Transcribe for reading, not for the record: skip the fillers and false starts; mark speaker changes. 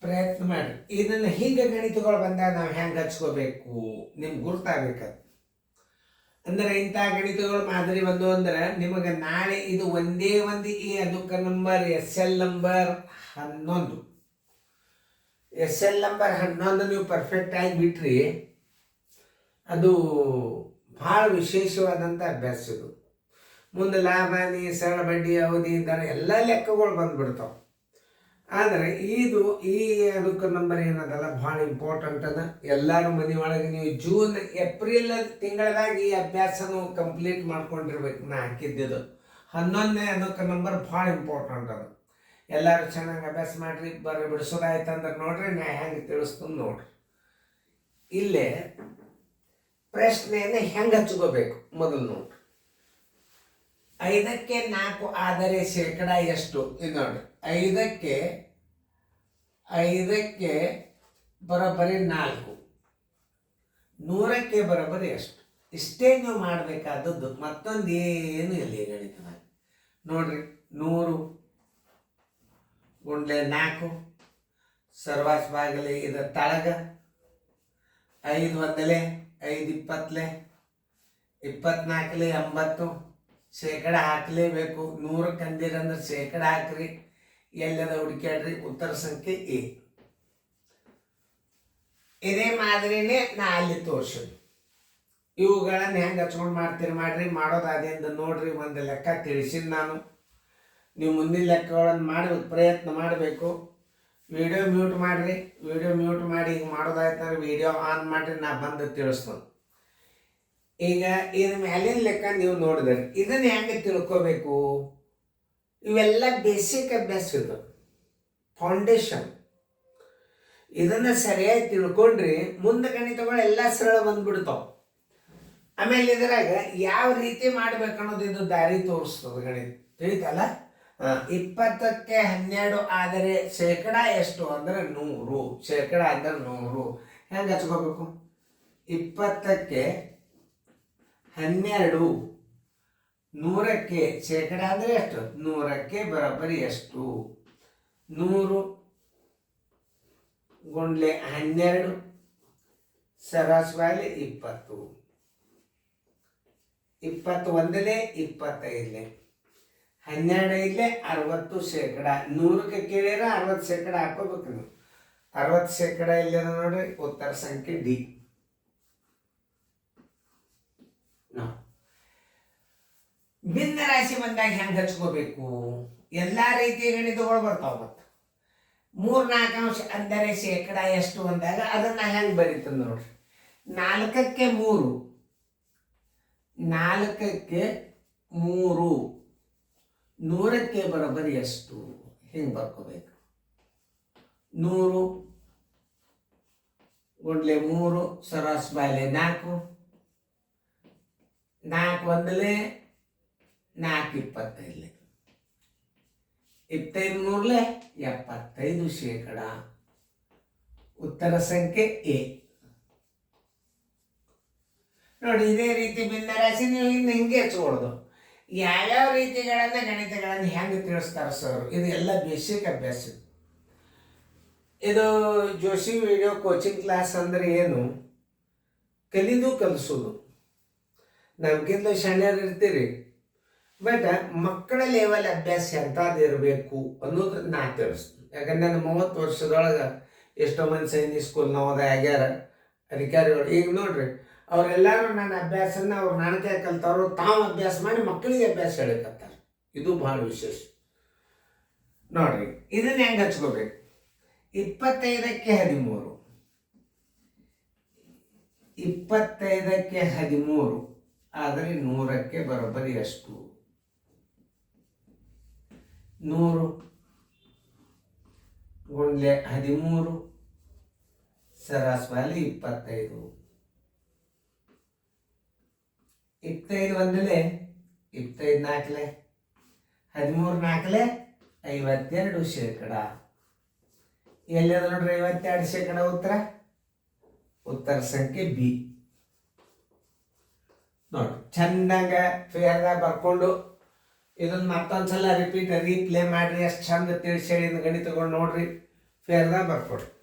Speaker 1: ಪ್ರಯತ್ನ ಮಾಡಿ. ಇದನ್ನು ಹೀಗೆ ಗಣಿತಗಳು ಬಂದಾಗ ನಾವು ಹೆಂಗೆ ಹಚ್ಕೋಬೇಕು ನಿಮ್ಗೆ ಗುರ್ತಾಗಬೇಕದು. ಅಂದರೆ ಇಂಥ ಗಣಿತಗಳು ಮಾದರಿ ಬಂದು ಅಂದ್ರೆ ನಿಮಗೆ ನಾಳೆ ಇದು ಒಂದೇ ಒಂದು ಅದಕ್ಕೆ number SL number 11. SL number 11 ನೀವು ಪರ್ಫೆಕ್ಟ್ ಆಗಿ ಬಿಟ್ರಿ ಅದು ಭಾಳ ವಿಶೇಷವಾದಂಥ ಅಭ್ಯಾಸ ಇದು. ಮುಂದೆ ಲಾಭ ಹಾನಿ ಸರಳ ಬಡ್ಡಿ ಅವಧಿ ದರ ಎಲ್ಲ ಲೆಕ್ಕಗಳು ಬಂದ್ಬಿಡ್ತಾವೆ. ಆದರೆ ಈ ಅದಕ್ಕೆ ನಂಬರ್ ಏನದಲ್ಲ ಭಾಳ ಇಂಪಾರ್ಟೆಂಟ್ ಅದ. ಎಲ್ಲರೂ ಮನೆ ಒಳಗೆ ನೀವು ಜೂನ್ ಏಪ್ರಿಲ್ ತಿಂಗಳದಾಗ ಈ ಅಭ್ಯಾಸನೂ ಕಂಪ್ಲೀಟ್ ಮಾಡ್ಕೊಂಡಿರ್ಬೇಕು. ನಾ ಹಾಕಿದ್ದು 11ನೇ ಅದಕ್ಕೆ ನಂಬರ್ ಭಾಳ ಇಂಪಾರ್ಟೆಂಟ್ ಅದ. ಎಲ್ಲರೂ ಚೆನ್ನಾಗಿ ಅಭ್ಯಾಸ ಮಾಡಿರಿ. ಬಿಡಿಸೋದಾಯ್ತಂದ್ರೆ ನೋಡ್ರಿ ನಾ ಹೆಂಗೆ ತಿಳಿಸ್ತೀನಿ ನೋಡ್ರಿ. ಇಲ್ಲೇ ಪ್ರಶ್ನೆಯನ್ನು ಹೆಂಗೆ ಹಚ್ಕೋಬೇಕು ಮೊದಲು ನೋಡ್ರಿ. 5ಕ್ಕೆ 4 ಆದರೆ ಶೇಕಡ ಎಷ್ಟು? ಇದು ನೋಡ್ರಿ, 5ಕ್ಕೆ ಬರೋಬ್ಬರಿ 4, 100ಕ್ಕೆ ಬರೋಬ್ಬರಿ ಎಷ್ಟು? ಇಷ್ಟೇ ನೀವು ಮಾಡಬೇಕಾದದ್ದು, ಮತ್ತೊಂದು ಏನು ಇಲ್ಲ ಈ ಗಣಿತದಾಗ. ನೋಡ್ರಿ, 100 ಗುಂಡ್ಲೆ 4 ಸರ್ವಾಸ್ ಬಾಗಿಲೆ ಇದರ ತಳಗ 5 ಒಂದಲೆ 5 20ಲೆ 24ಲೆ 80 ಶೇಕಡ ಹಾಕಲೇಬೇಕು. 100ಕ್ಕೆ ಅಂದಿರಂದ್ರೆ ಶೇಕಡ ಹಾಕ್ರಿ. ಎಲ್ಲದ ಹುಡುಕ್ಯಾಡ್ರಿ. ಉತ್ತರ ಸಂಖ್ಯೆ A. ಇದೇ ಮಾದರಿನೇ ನಾ ಅಲ್ಲಿ ತೋರಿಸೋದು. ಇವುಗಳನ್ನು ಹೆಂಗೆ ಹಚ್ಕೊಂಡು ಮಾಡ್ರಿ. ಮಾಡೋದಾದಿಂದ ನೋಡ್ರಿ. ಒಂದು ಲೆಕ್ಕ ತಿಳಿಸಿದ ನಾನು. ನೀವು ಮುಂದಿನ ಲೆಕ್ಕಗಳನ್ನು ಮಾಡಿ ಪ್ರಯತ್ನ ಮಾಡಬೇಕು. ವಿಡಿಯೋ ಮ್ಯೂಟ್ ಮಾಡಿರಿ. ವಿಡಿಯೋ ಮ್ಯೂಟ್ ಮಾಡಿ ಹಿಂಗೆ ಮಾಡೋದಾಯ್ತಂದ್ರೆ ವಿಡಿಯೋ ಆನ್ ಮಾಡಿರಿ. ನಾ ಬಂದು ತಿಳಿಸ್ತೇನೆ. ಈಗ ಇದ್ರ ಮೇಲಿನ ಲೆಕ್ಕ ನೀವು ನೋಡಿದ್ರಿ. ಇದನ್ನು ಹೆಂಗೆ ತಿಳ್ಕೋಬೇಕು? ಇವೆಲ್ಲ ಬೇಸಿಕ್ ಅಭ್ಯಾಸ, ಇದು ಫೌಂಡೇಶನ್. ಇದನ್ನು ಸರಿಯಾಗಿ ತಿಳ್ಕೊಂಡ್ರಿ ಮುಂದೆ ಗಣಿತಗಳೆಲ್ಲ ಸರಳ ಬಂದ್ಬಿಡ್ತಾವೆ. ಆಮೇಲೆ ಇದರಾಗ ಯಾವ ರೀತಿ ಮಾಡ್ಬೇಕನ್ನೋದು ಇದು ದಾರಿ ತೋರಿಸ್ತದೆ ಗಣಿತ. ತಿಳಿತಲ್ಲ? 20ಕ್ಕೆ 12 ಆದರೆ ಶೇಕಡ ಎಷ್ಟು ಅಂದರೆ 100. ಶೇಕಡ ಅಂದರೆ 100. ಹೆಂಗೆ ಹಚ್ಕೋಬೇಕು? 20ಕ್ಕೆ 12 100ಕ್ಕೆ ಶೇಕಡ ಅಂದರೆ ಎಷ್ಟು? 100ಕ್ಕೆ ಬರೋಬ್ಬರಿ ಎಷ್ಟು? 100 ಗುಂಡ್ಲೆ 12 ಸರಾಸರಿ 20. 20 ಒಂದಲೇ 25ಲೆ 12 ಐದಲೇ 60 ಶೇಕಡ. 100ಕ್ಕೆ ಕೇಳಿದ್ರೆ 60 ಶೇಕಡ ಹಾಕೋಬೇಕು ನೀವು. 60 ಶೇಕಡ ಇಲ್ಲ ನೋಡ್ರಿ. ಉತ್ತರ ಸಂಖ್ಯೆ D. ಭಿನ್ನ ರಾಶಿ ಬಂದಾಗ ಹೆಂಗೆ ಹಚ್ಕೋಬೇಕು? ಎಲ್ಲ ರೀತಿಯ ಗಣಿತಗಳು ಬರ್ತಾವ. ಮತ್ತು 3-4 ಅಂಶ ಅಂದರೆ ಶೇಕಡ ಎಷ್ಟು ಅಂದಾಗ ಅದನ್ನ ಹೆಂಗೆ ಬರೀತದೆ ನೋಡ್ರಿ. 4ಕ್ಕೆ 3 100ಕ್ಕೆ ಬರೋಬ್ಬರಿ ಎಷ್ಟು? ಹಿಂಗೆ ಬರ್ಕೋಬೇಕು. 100 ಗುಂಡ್ಲೆ 3 ಸರಾಸ್ ಬಾಯ್ಲೆ 4 4 ಒಂದಲೇ 4 25ಲೆ 25 3ಲೆ 75 ಶೇಕಡ. ಉತ್ತರ ಸಂಖ್ಯೆ A. ನೋಡಿ, ಇದೇ ರೀತಿ ಭಿನ್ನ ರಾಶಿ ನೀವು ಇನ್ನು ಹಿಂಗೆ ಹಚ್ಕೊಳ್ಳೋದು. ಯಾವ್ಯಾವ ರೀತಿಗಳನ್ನು ಗಣಿತಗಳನ್ನು ಹೆಂಗೆ ತಿಳಿಸ್ತಾರೆ ಸರ್? ಇದು ಎಲ್ಲ ಬೇಸಿಕ್ ಅಭ್ಯಾಸ. ಇದು ಜೋಶಿ ವಿಡಿಯೋ ಕೋಚಿಂಗ್ ಕ್ಲಾಸ್ ಅಂದರೆ ಏನು? ಕಲಿಸೋದು. ನಮ್ಗಿಂತ ಸಣ್ಣರು ಇರ್ತೀರಿ, ಬಟ್ ಮಕ್ಕಳ ಲೆವೆಲ್ ಅಭ್ಯಾಸ ಎಂಥದ್ದು ಇರಬೇಕು ಅನ್ನೋದು ನಾ ತಿಳಿಸ್ತೀನಿ. ಯಾಕಂದ್ರೆ ನಾನು 30 ವರ್ಷದೊಳಗೆ ಎಷ್ಟೋ ಮಂದಿ ಸೈನಿಕ್ ಸ್ಕೂಲ್ ನವೋದಯ ಆಗ್ಯಾರ, ಅಧಿಕಾರಿಗಳು. ಈಗ ನೋಡ್ರಿ, ಅವರೆಲ್ಲರೂ ನನ್ನ ಅಭ್ಯಾಸನ ಅವ್ರು ನಾಣಕ ಕಲ್ತವ್ರು ತಾವು ಅಭ್ಯಾಸ ಮಾಡಿ ಮಕ್ಕಳಿಗೆ ಅಭ್ಯಾಸ ಹೇಳಿಕತ್ತಾರೆ. ಇದು ಭಾಳ ವಿಶೇಷ. ನೋಡ್ರಿ, ಇದನ್ನ ಹೆಂಗೆ ಹಚ್ಕೋಬೇಕು? 25ಕ್ಕೆ 13 25ಕ್ಕೆ 13 ಆದರೆ 100ಕ್ಕೆ ಬರೋಬ್ಬರಿ ಎಷ್ಟು? 100 ಗುಂಡ್ಲೆ 13 ಸರಾಸರಿ 25. 25 ಒಂದಲೇ 25 4ಲೆ 13 4ಲೆ 52 ಶೇಕಡ. ಎಲ್ಲದ ನೋಡ್ರಿ 52 ಶೇಕಡ ಉತ್ತರ. ಉತ್ತರ ಸಂಖ್ಯೆ B. ನೋಡಿ, ಚಂದಾಗ ಫೇರ್ದಾಗ ಬರ್ಕೊಂಡು ಇದನ್ನ ಮತ್ತೊಂದ್ಸಲ ರೀಪ್ಲೇ ಮಾಡ್ರಿ. ಅಷ್ಟು ಚಂದ ತಿಳಿಸಿ ಹೇಳಿದ ಗಣಿತಗಳು ನೋಡ್ರಿ. ಫೇರ್ದಾಗ ಬರ್ಕೊಡ್ರಿ.